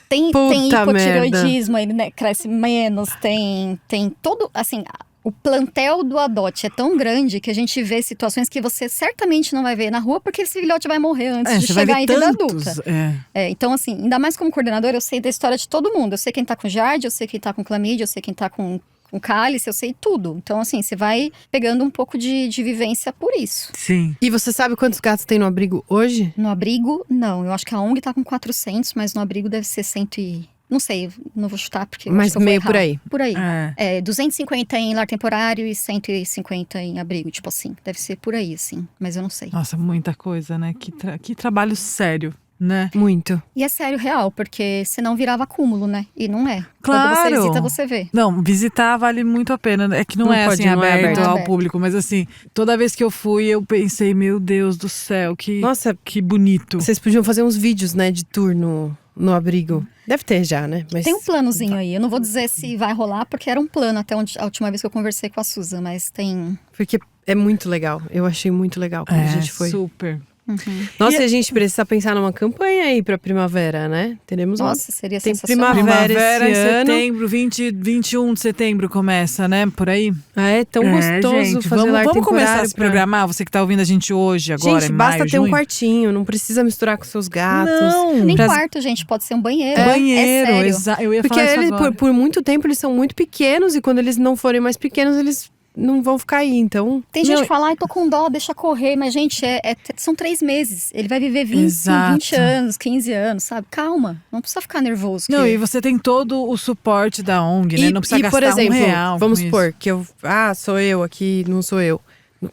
Tem Puta hipotireoidismo, ele, né, cresce menos, tem todo, assim, o plantel do Adote é tão grande que a gente vê situações que você certamente não vai ver na rua, porque esse filhote vai morrer antes de você vai chegar ver em vida tantos, adulta. Então, assim, ainda mais como coordenadora, eu sei da história de todo mundo. Eu sei quem tá com giardia, eu sei quem tá com clamídia, eu sei quem tá com cálice, eu sei tudo. Então, assim, você vai pegando um pouco de vivência por isso. Sim. E você sabe quantos gatos tem no abrigo hoje? No abrigo, não. Eu acho que a ONG tá com 400, mas no abrigo deve ser 100 e... Não sei, não vou chutar porque eu Mas acho que eu vou meio errar. por aí. Por aí. 250 em lar temporário e 150 em abrigo, tipo assim. Deve ser por aí, assim. Mas eu não sei. Nossa, muita coisa, né? Que trabalho sério, né? Muito. E é sério, real, porque senão virava acúmulo, né? E não é. Claro. Quando você visita, você vê. Não, visitar vale muito a pena. É que não, Não é pode, assim não é aberto aberto. ao público, mas assim, toda vez que eu fui, eu pensei, meu Deus do céu, Nossa, que bonito. vocês podiam fazer uns vídeos, né, de tour no abrigo. Deve ter já, né? Mas Tem um planozinho aí. Eu não vou dizer se vai rolar, porque era um plano até a última vez que eu conversei com a Susan, mas tem... Porque é muito legal. Eu achei muito legal quando a gente foi. Super. Nossa, e a gente precisa pensar numa campanha aí pra primavera, né? Teremos uma... Nossa, seria Tem sensacional. primavera Em esse ano. setembro, 21 de setembro começa, né? Por aí. Ah, é tão gostoso gente, fazer lar vamos começar a temporário se programar. Você que tá ouvindo a gente hoje, agora, Gente, em basta maio, ter um junho. quartinho, não precisa misturar com seus gatos. Não, Nem Pras- quarto, gente, pode ser um banheiro. banheiro, É sério. eu ia Porque falar isso eles, agora. por muito tempo, eles são muito pequenos e quando eles não forem mais pequenos, eles não vão ficar aí, então... Tem gente que fala, ai, tô com dó, deixa correr. Mas, gente, são 3 meses. Ele vai viver 20 Exato. anos, 15 anos, sabe? Calma, não precisa ficar nervoso. Não, que- e você tem todo o suporte da ONG, né? Não precisa gastar por exemplo, R$1 vamos com supor isso. que sou eu aqui, não sou eu.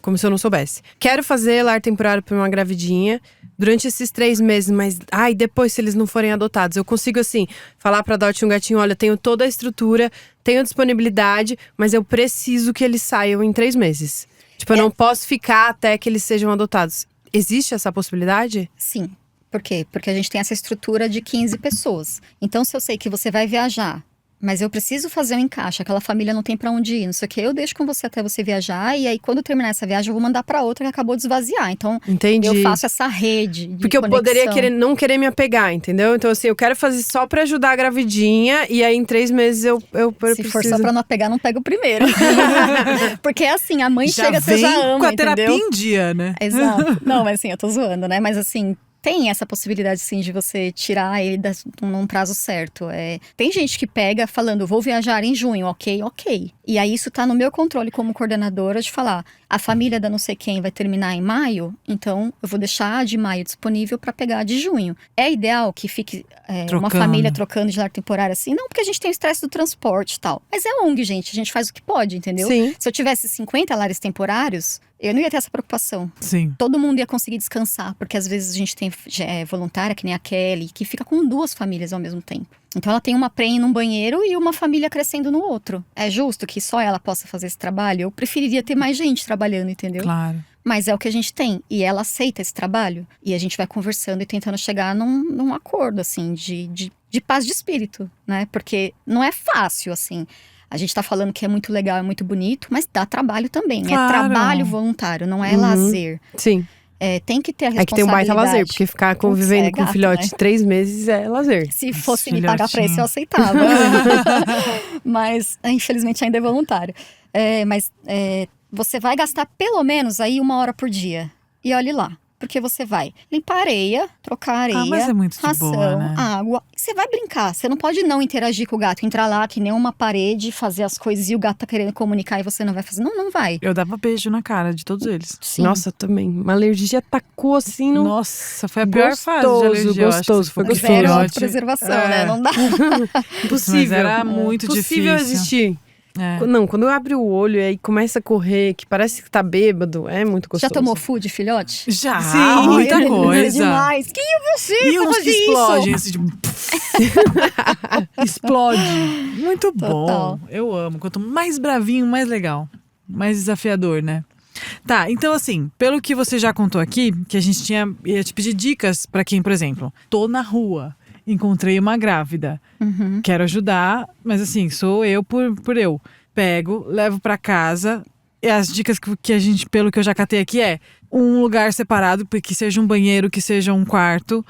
Como se eu não soubesse. Quero fazer lar temporário pra uma gravidinha durante esses 3 meses, mas depois, se eles não forem adotados, eu consigo, assim, falar pra Dot um gatinho: olha, tenho toda a estrutura, tenho disponibilidade, mas eu preciso que eles saiam em 3 meses. Tipo, eu não posso ficar até que eles sejam adotados. Existe essa possibilidade? Sim. Por quê? Porque a gente tem essa estrutura de 15 pessoas. Então, se eu sei que você vai viajar Mas eu preciso fazer um encaixe, aquela família não tem pra onde ir, não sei o que, eu deixo com você até você viajar, e aí quando terminar essa viagem eu vou mandar pra outra que acabou de esvaziar. Então, Entendi. eu faço essa rede de Porque eu conexão. poderia não querer me apegar, entendeu? Então, assim, eu quero fazer só pra ajudar a gravidinha, e aí em 3 meses eu Se for só pra não pegar, não pega o primeiro. Porque assim, a mãe chega, você já ama, com a terapia entendeu? em dia, né? Exato. Não, mas assim, eu tô zoando, né? Mas assim, tem essa possibilidade, sim, de você tirar ele num prazo certo. Tem gente que pega falando, vou viajar em junho, ok. E aí isso tá no meu controle como coordenadora de falar, a família da não sei quem vai terminar em maio, então eu vou deixar a de maio disponível pra pegar a de junho. É ideal que fique uma Trocando. família trocando de lar temporário assim? Não, porque a gente tem o estresse do transporte e tal. Mas é ONG, gente, a gente faz o que pode, entendeu? Sim. Se eu tivesse 50 lares temporários, eu não ia ter essa preocupação. Sim. Todo mundo ia conseguir descansar, porque às vezes a gente tem voluntária, que nem a Kelly, que fica com 2 famílias ao mesmo tempo. Então ela tem uma pré num banheiro e uma família crescendo no outro. É justo que só ela possa fazer esse trabalho? Eu preferiria ter mais gente trabalhando, entendeu? Claro. Mas é o que a gente tem. E ela aceita esse trabalho. E a gente vai conversando e tentando chegar num acordo, assim, de paz de espírito, né? Porque não é fácil, assim. A gente tá falando que é muito legal, é muito bonito, mas dá trabalho também. Claro. É trabalho voluntário, não é lazer. Sim. Tem que ter a É que tem um baita responsabilidade. lazer, porque ficar convivendo com gato, filhote né? 3 meses é lazer. Se fosse me pagar pra isso, filhotinho. eu aceitava. Mas, infelizmente, ainda é voluntário. Mas você vai gastar pelo menos aí 1 hora por dia. E olhe lá. Porque você vai limpar areia, trocar areia, mas é muito de ração, boa, né? água. Você vai brincar. Você não pode não interagir com o gato. Entrar lá que nem uma parede, fazer as coisas e o gato tá querendo comunicar e você não vai fazer. Não vai. Eu dava beijo na cara de todos eles. Sim. Nossa, também. Uma alergia atacou assim no. Nossa, foi a pior fase de Gostoso, alergia. eu acho, gostoso, se foi for com gostoso. Zero filhote. autopreservação, É. né? Não dá. Impossível. Mas era muito Possível difícil. existir. É. Não, quando eu abro o olho e aí começa a correr, que parece que tá bêbado, é muito gostoso. Já tomou food, filhote? Já, Sim, muita Ai, coisa. demais. Quem é você E pra uns que fazer explodem, isso? assim, tipo, explode. Muito Total. bom. Eu amo. Quanto mais bravinho, mais legal. Mais desafiador, né? Tá, então assim, pelo que você já contou aqui, que a gente ia te pedir dicas pra quem, por exemplo, tô na rua, encontrei uma grávida, quero ajudar, mas assim, sou eu por eu. Pego, levo pra casa. E as dicas que a gente, pelo que eu já catei aqui, é um lugar separado, que seja um banheiro, que seja um quarto,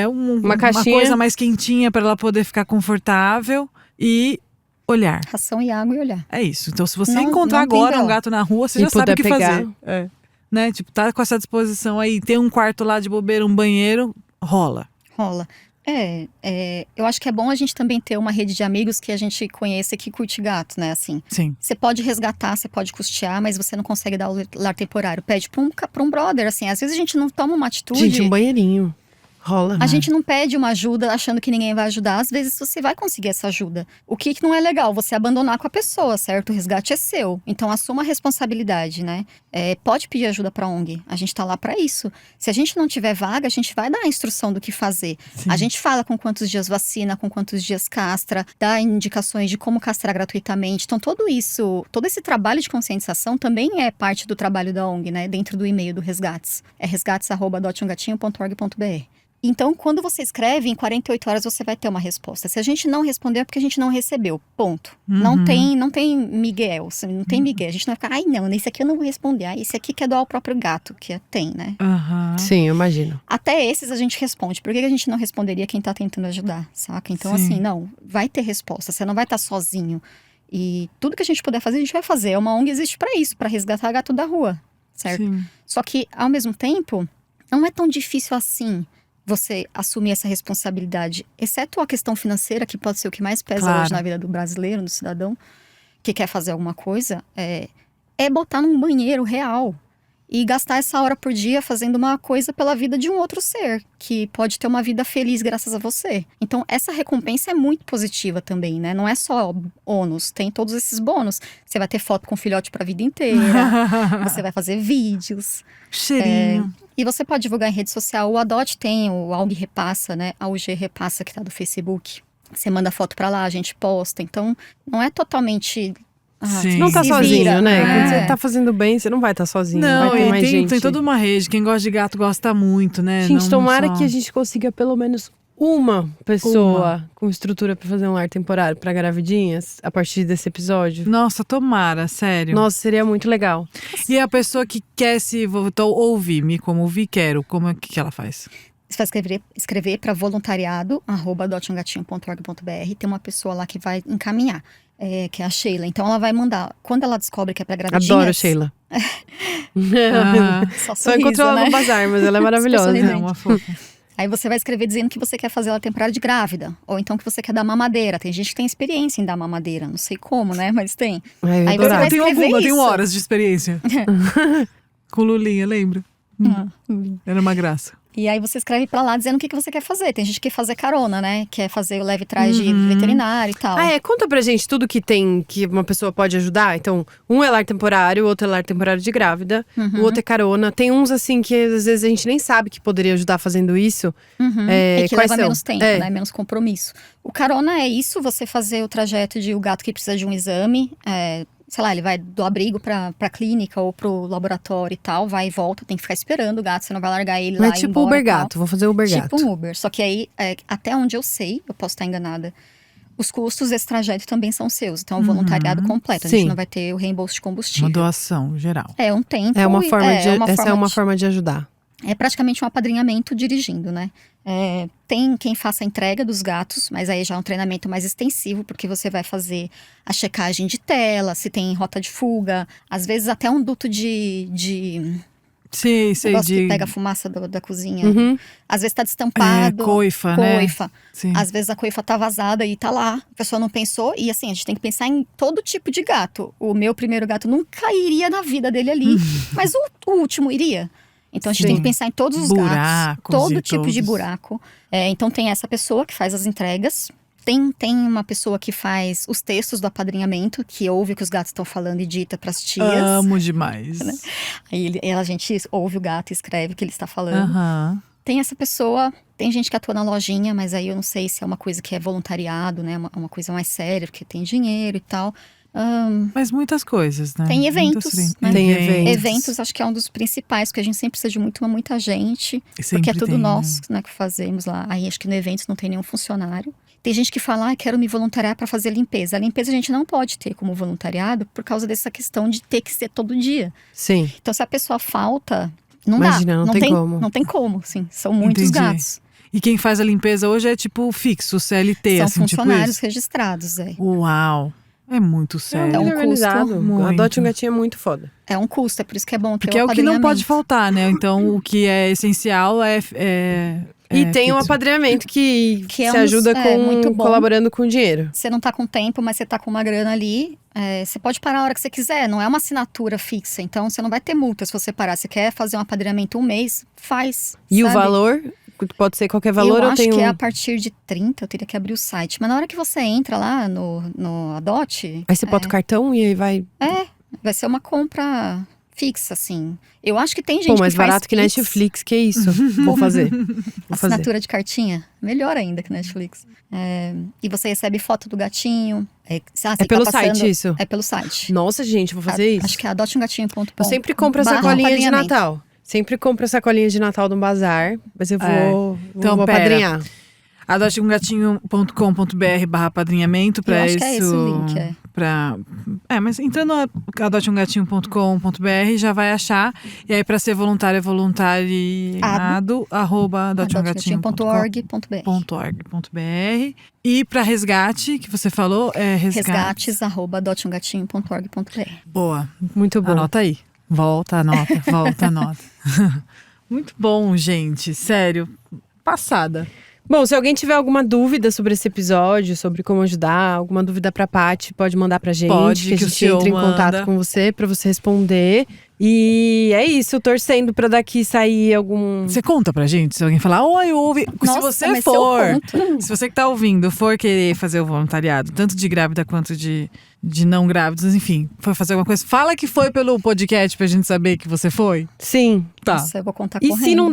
Uma caixinha. coisa mais quentinha pra ela poder ficar confortável e olhar. Ração e água e olhar. É isso. Então, se você Não- encontrar não tem agora um B.O. gato na rua, você E já sabe puder o que pegar. fazer. É. Né? Tipo, tá com essa disposição aí, tem um quarto lá de bobeira, um banheiro, rola. Rola. Eu acho que é bom a gente também ter uma rede de amigos que a gente conheça que curte gato, né? Assim, Sim. você pode resgatar, você pode custear, mas você não consegue dar o lar temporário. Pede pra um brother, assim. Às vezes a gente não toma uma atitude. Gente, um banheirinho. Rola. A gente não pede uma ajuda achando que ninguém vai ajudar. Às vezes você vai conseguir essa ajuda. O que não é legal? Você abandonar com a pessoa, certo? O resgate é seu. Então assuma a responsabilidade, né? Pode pedir ajuda pra ONG. A gente tá lá pra isso. Se a gente não tiver vaga, a gente vai dar a instrução do que fazer. Sim. A gente fala com quantos dias vacina, com quantos dias castra, dá indicações de como castrar gratuitamente. Então todo esse trabalho de conscientização também é parte do trabalho da ONG, né? Dentro do e-mail do Resgates. É resgates@adoteumgatinho.org.br. Então, quando você escreve, em 48 horas você vai ter uma resposta. Se a gente não responder, é porque a gente não recebeu. Ponto. Não tem miguel, assim, não tem migué. A gente não vai ficar, ai não, nesse aqui eu não vou responder. Ah, esse aqui quer doar o próprio gato, que tem, né? Aham. Sim, eu imagino. Até esses a gente responde. Por que a gente não responderia quem tá tentando ajudar, saca? Então, Sim. assim, não, vai ter resposta. Você não vai estar sozinho. E tudo que a gente puder fazer, a gente vai fazer. Uma ONG existe pra isso, pra resgatar gato da rua, certo? Sim. Só que, ao mesmo tempo, não é tão difícil assim você assumir essa responsabilidade. Exceto a questão financeira, que pode ser o que mais pesa Claro. hoje na vida do brasileiro, do cidadão, que quer fazer alguma coisa, é botar num banheiro real e gastar essa hora por dia fazendo uma coisa pela vida de um outro ser, que pode ter uma vida feliz graças a você. Então, essa recompensa é muito positiva também, né? Não é só ônus, tem todos esses bônus. Você vai ter foto com o filhote pra vida inteira, você vai fazer vídeos. Cheirinho. E você pode divulgar em rede social. O Adote tem, o AUG Repassa, né? A UG Repassa, que tá do Facebook. Você manda foto pra lá, a gente posta. Então, não é totalmente... Sim. Não tá se sozinho, vira. né? É. Quando você tá fazendo bem, você não vai estar sozinho. Não, vai ter e mais gente. tem toda uma rede. Quem gosta de gato gosta muito, né? Gente, Não tomara só- que a gente consiga pelo menos uma pessoa com estrutura pra fazer um lar temporário pra gravidinhas a partir desse episódio. Nossa, tomara, sério. Nossa, seria muito legal. E a pessoa que quer se voltar ouvir-me, como ouvir, quero, como é que ela faz? Você vai escrever para voluntariado@adoteumgatinho.org.br. Tem uma pessoa lá que vai encaminhar, que é a Sheila. Então ela vai mandar. Quando ela descobre que é para gravidinhas. Adoro a Sheila. Só Só encontrou ela né? no bazar, mas ela é maravilhosa. sorridente. É uma fofa. Aí você vai escrever dizendo que você quer fazer ela temporada de grávida. Ou então que você quer dar mamadeira. Tem gente que tem experiência em dar mamadeira. Não sei como, né? Mas tem. Ai, eu Aí adorava. você vai Eu tenho escrever alguma, eu tenho isso. horas de experiência. Com Lulinha, lembra? Era uma graça. E aí você escreve pra lá dizendo o que você quer fazer. Tem gente que quer fazer carona, né? Quer fazer o leve trás de veterinário e tal. Conta pra gente tudo que tem, que uma pessoa pode ajudar. Então, um é lar temporário, o outro é lar temporário de grávida, o outro é carona. Tem uns, assim, que às vezes a gente nem sabe que poderia ajudar fazendo isso. E que quais leva são? menos tempo, né? Menos compromisso. O carona é isso, você fazer o trajeto de o gato que precisa de um exame. Sei lá, ele vai do abrigo pra clínica ou pro laboratório e tal, vai e volta, tem que ficar esperando o gato, você não vai largar ele lá Mas e ir tipo embora Uber e tal. Gato, vou fazer Uber Gato. Tipo um Uber. Só que aí, até onde eu sei, eu posso estar enganada, os custos desse trajeto também são seus. Então, o voluntariado completo. A gente Sim. não vai ter o reembolso de combustível. Uma doação geral. É um tempo. É uma forma essa é uma de- forma de ajudar. É praticamente um apadrinhamento dirigindo, né? Tem quem faça a entrega dos gatos, mas aí já é um treinamento mais extensivo, porque você vai fazer a checagem de tela, se tem rota de fuga, às vezes até um duto de Sei, negócio de que pega a fumaça da cozinha. Uhum. Às vezes tá destampado. coifa, coifa. né? Sim. Às vezes a coifa tá vazada e tá lá. A pessoa não pensou. E assim, a gente tem que pensar em todo tipo de gato. O meu primeiro gato nunca iria na vida dele ali, mas o último iria. Então a gente Sim. tem que pensar em todos os Buracos gatos, e todo tipo de todos. buraco. Então tem essa pessoa que faz as entregas. Tem uma pessoa que faz os textos do apadrinhamento, que ouve o que os gatos estão falando e dita pras tias. Amo demais. Aí a gente ouve o gato e escreve o que ele está falando. Aham. Tem essa pessoa, tem gente que atua na lojinha, mas aí eu não sei se é uma coisa que é voluntariado, né? Uma coisa mais séria, porque tem dinheiro e tal. Mas muitas coisas, né? Tem eventos, né? Tem eventos. Eventos, acho que é um dos principais, porque a gente sempre precisa de muita gente. E sempre Porque é tudo tem, nós, né, que fazemos lá. Aí acho que no evento não tem nenhum funcionário. Tem gente que fala, quero me voluntariar para fazer limpeza. A limpeza a gente não pode ter como voluntariado por causa dessa questão de ter que ser todo dia. Sim. Então, se a pessoa falta, não Imagina, dá. não tem como. Não tem como, sim. São muitos Entendi. gatos. E quem faz a limpeza hoje é tipo fixo, CLT, São assim, tipo funcionários isso? registrados, Uau! É muito sério. É um organizado. custo muito. Adote um gatinho é muito foda. É um custo, é por isso que é bom ter Porque é o que não pode faltar, né? Então, o que é essencial é E tem um fixo. apadrinhamento que Que é se um- ajuda muito bom. colaborando com o dinheiro. Você não tá com tempo, mas você tá com uma grana ali. Você pode parar a hora que você quiser, não é uma assinatura fixa. Então, você não vai ter multa se você parar. Você quer fazer um apadrinhamento um mês, faz. E o sabe? valor? Pode ser qualquer valor eu ou acho tem que um... é a partir de 30, eu teria que abrir o site. Mas na hora que você entra lá no Adote, Aí você bota o cartão e aí vai... vai ser uma compra fixa, assim. Eu acho que tem gente Pô, mais que faz barato que Pix, Netflix, que isso? Vou fazer. Vou fazer. assinatura de cartinha. Melhor ainda que Netflix. E você recebe foto do gatinho. É pelo site isso? É pelo site. Nossa, gente, vou fazer isso. Acho que é adoteumgatinho.com. Eu sempre compro a sacolinha de Natal. Sempre compro a sacolinha de Natal no bazar. Mas eu vou, Então, vou pera. apadrinhar. adoteumgatinho.com.br/apadrinhamento para Eu acho isso. que é esse o link, Mas entrando no adoteumgatinho.com.br já vai achar. E aí, para ser voluntário, é voluntariado adoteumgatinho.org.br. E para resgate, que você falou, é resgates@adoteumgatinho.org.br. Boa. Muito bom. Anota aí. Volta, anota, volta, anota. Muito bom, gente. Sério. Passada. Bom, se alguém tiver alguma dúvida sobre esse episódio, sobre como ajudar, alguma dúvida pra Paty, pode mandar pra gente. Pode, que a que o gente CEO entra em contato manda. com você pra você responder. E é isso, torcendo pra daqui sair algum... Você conta pra gente se alguém falar, oi, ouve. Se Nossa, você mas for, eu conto. se você que tá ouvindo, for querer fazer o voluntariado, tanto de grávida quanto de não grávidos, enfim, for fazer alguma coisa, fala que foi pelo podcast pra gente saber que você foi. Sim. Tá. Nossa, eu vou contar E correndo. se não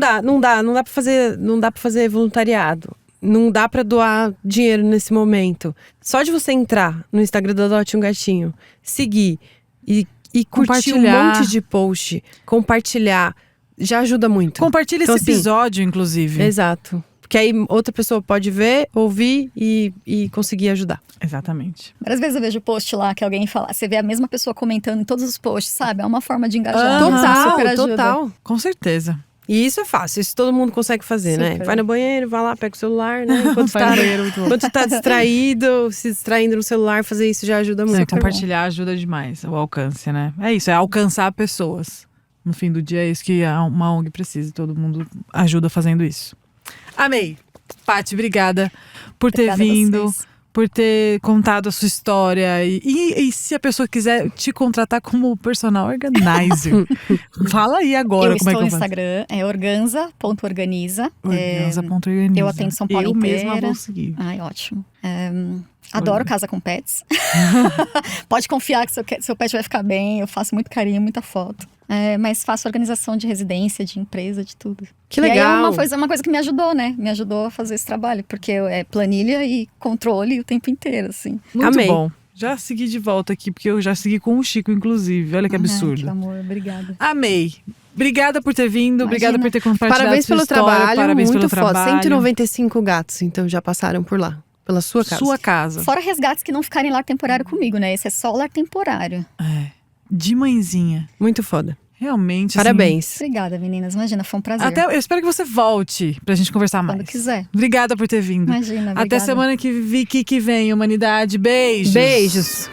dá pra fazer voluntariado. Não dá pra doar dinheiro nesse momento. Só de você entrar no Instagram do Adote um Gatinho, seguir e curtir um Compartilhar. monte de post, compartilhar, já ajuda muito. Compartilha Então, esse assim, episódio, inclusive. Exato. Porque aí outra pessoa pode ver, ouvir e conseguir ajudar. Exatamente. Várias vezes eu vejo post lá que alguém fala, você vê a mesma pessoa comentando em todos os posts, sabe? É uma forma de engajar. Super ajuda. Total. Com certeza. E isso é fácil, isso todo mundo consegue fazer, né? Super. Vai no banheiro, vai lá, pega o celular, né? Enquanto Vai no banheiro, muito bom. Quando tá distraído, se distraindo no celular, fazer isso já ajuda muito. Compartilhar ajuda demais, o alcance, né? É isso, é alcançar pessoas. No fim do dia é isso que uma ONG precisa, todo mundo ajuda fazendo isso. Amei! Paty, obrigada por ter Obrigada a vindo, vocês. por ter contado a sua história. E se a pessoa quiser te contratar como personal organizer, fala aí agora Eu como é estou que no eu faço. Instagram, é organza.organiza. Organza.organiza. Eu atendo São Paulo Eu inteira. mesma vou seguir. Ai, ótimo. Adoro Casa com Pets. Pode confiar que seu pet vai ficar bem. Eu faço muito carinho, muita foto. Mas faço organização de residência, de empresa, de tudo. Que E aí legal. é uma coisa que me ajudou, né? Me ajudou a fazer esse trabalho. Porque é planilha e controle o tempo inteiro, assim. Muito Amei. bom. Já segui de volta aqui, porque eu já segui com o Chico, inclusive. Olha que absurdo. Que amor, obrigada. Amei. Obrigada por ter vindo, obrigada por ter compartilhado Parabéns sua pelo história, trabalho, parabéns muito pelo foda. trabalho. 195 gatos, então já passaram por lá, pela sua casa. Sua casa. Fora resgates que não ficarem lar temporário comigo, né? Esse é só lar temporário. De mãezinha. Muito foda. Realmente, Parabéns. Obrigada, meninas. Imagina, foi um prazer. Até, eu espero que você volte pra gente conversar Quando mais. quiser. Obrigada por ter vindo. Imagina, Até obrigada. semana que vem, humanidade. Beijos. Beijos.